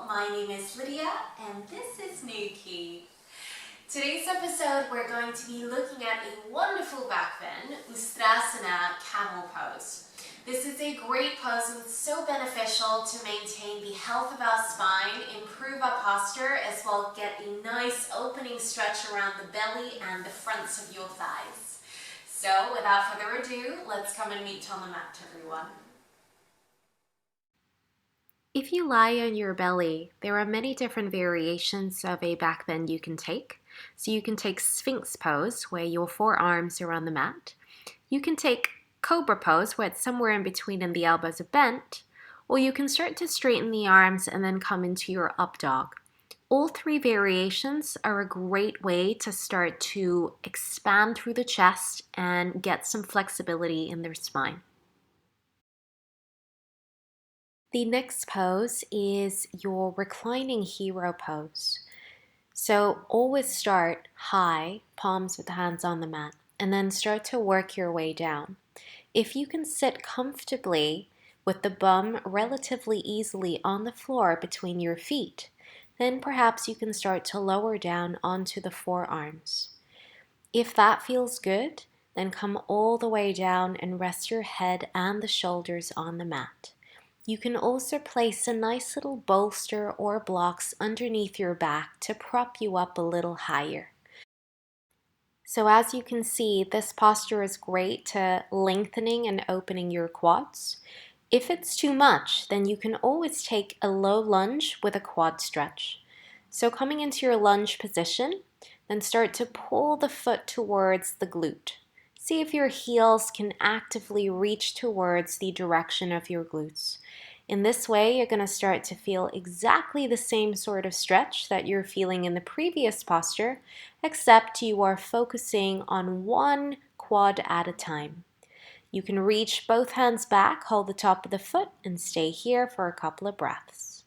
my name is Lydia and this is Nuki. Today's episode we're going to be looking at a wonderful back bend, Ustrasana Camel Pose. This is a great pose and it's so beneficial to maintain the health of our spine, improve our posture, as well as get a nice opening stretch around the belly and the fronts of your thighs. So without further ado, let's come and meet on the mat, everyone. If you lie on your belly, there are many different variations of a back bend you can take. So you can take Sphinx pose, where your forearms are on the mat. You can take Cobra pose, where it's somewhere in between and the elbows are bent. Or you can start to straighten the arms and then come into your up dog. All three variations are a great way to start to expand through the chest and get some flexibility in their spine. The next pose is your Reclining Hero pose. So always start high, palms with the hands on the mat, and then start to work your way down. If you can sit comfortably with the bum relatively easily on the floor between your feet, then perhaps you can start to lower down onto the forearms. If that feels good, then come all the way down and rest your head and the shoulders on the mat. You can also place a nice little bolster or blocks underneath your back to prop you up a little higher. So as you can see, this posture is great to lengthening and opening your quads. If it's too much, then you can always take a low lunge with a quad stretch. So coming into your lunge position, then start to pull the foot towards the glute. See if your heels can actively reach towards the direction of your glutes. In this way, you're going to start to feel exactly the same sort of stretch that you're feeling in the previous posture, except you are focusing on one quad at a time. You can reach both hands back, hold the top of the foot, and stay here for a couple of breaths.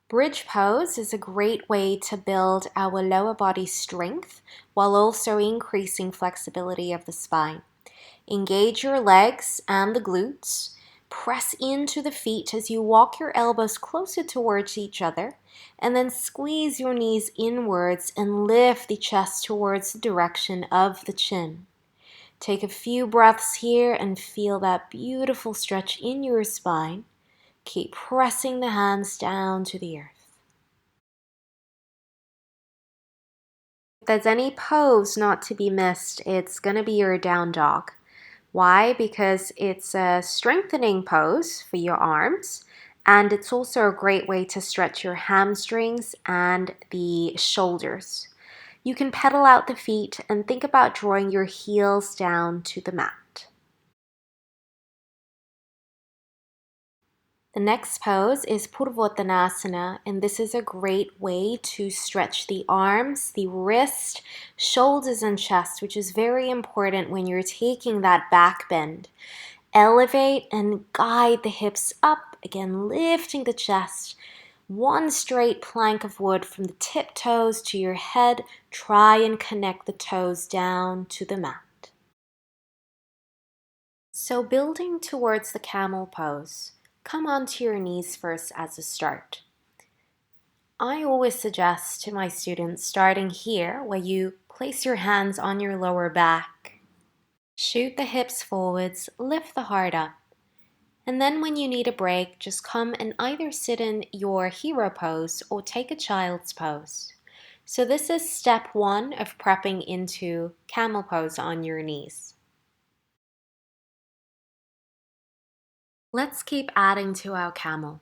Bridge pose is a great way to build our lower body strength while also increasing flexibility of the spine. Engage your legs and the glutes. Press into the feet as you walk your elbows closer towards each other, and then squeeze your knees inwards and lift the chest towards the direction of the chin. Take a few breaths here and feel that beautiful stretch in your spine. Keep pressing the hands down to the earth. If there's any pose not to be missed, it's going to be your down dog. Why? Because it's a strengthening pose for your arms, and it's also a great way to stretch your hamstrings and the shoulders. You can pedal out the feet and think about drawing your heels down to the mat. The next pose is Purvottanasana, and this is a great way to stretch the arms, the wrist, shoulders, and chest, which is very important when you're taking that back bend. Elevate and guide the hips up, again lifting the chest. One straight plank of wood from the tiptoes to your head. Try and connect the toes down to the mat. So building towards the camel pose. Come onto your knees first as a start. I always suggest to my students starting here, where you place your hands on your lower back. Shoot the hips forwards, lift the heart up. And then when you need a break, just come and either sit in your hero pose or take a child's pose. So this is step 1 of prepping into camel pose on your knees. Let's keep adding to our camel.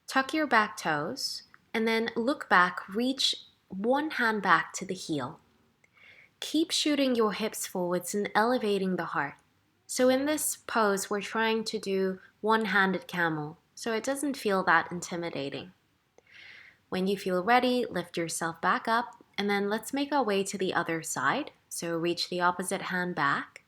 Tuck your back toes and then look back, reach one hand back to the heel. Keep shooting your hips forwards and elevating the heart. So in this pose, we're trying to do one-handed camel, so it doesn't feel that intimidating. When you feel ready, lift yourself back up, and then let's make our way to the other side. So reach the opposite hand back.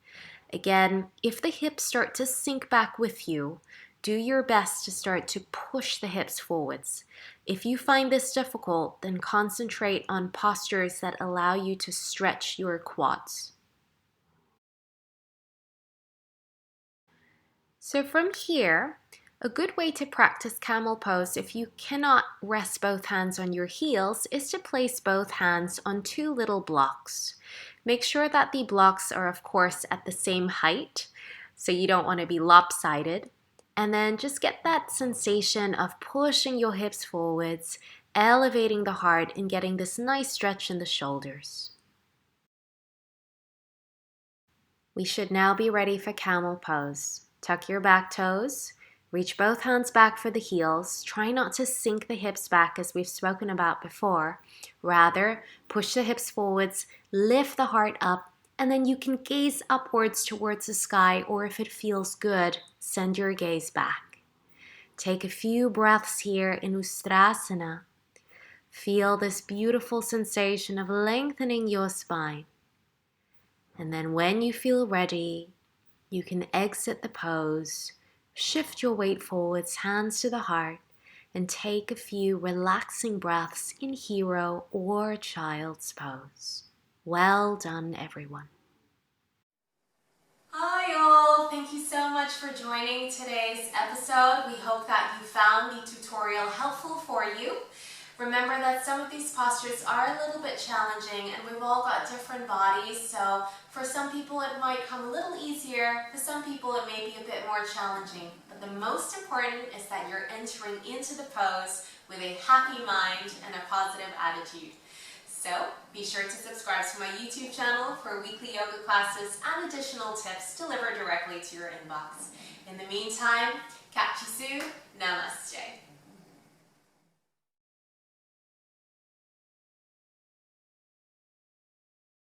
Again, if the hips start to sink back with you, do your best to start to push the hips forwards. If you find this difficult, then concentrate on postures that allow you to stretch your quads. So from here, A good way to practice camel pose if you cannot rest both hands on your heels is to place both hands on two little blocks. Make sure that the blocks are, of course, at the same height, so you don't want to be lopsided. And then just get that sensation of pushing your hips forwards, elevating the heart, and getting this nice stretch in the shoulders. We should now be ready for camel pose. Tuck your back toes. Reach both hands back for the heels. Try not to sink the hips back as we've spoken about before. Rather, push the hips forwards, lift the heart up, and then you can gaze upwards towards the sky, or if it feels good, send your gaze back. Take a few breaths here in Ustrasana. Feel this beautiful sensation of lengthening your spine. And then when you feel ready, you can exit the pose. Shift your weight forwards, hands to the heart, and take a few relaxing breaths in hero or child's pose. Well done, everyone. Hi all, thank you so much for joining today's episode. We hope that you found the tutorial helpful for you. Remember that some of these postures are a little bit challenging and we've all got different bodies, so for some people it might come a little easier, for some people it may be a bit more challenging. But the most important is that you're entering into the pose with a happy mind and a positive attitude. So be sure to subscribe to my YouTube channel for weekly yoga classes and additional tips delivered directly to your inbox. In the meantime, Kat Chisu, Namaste.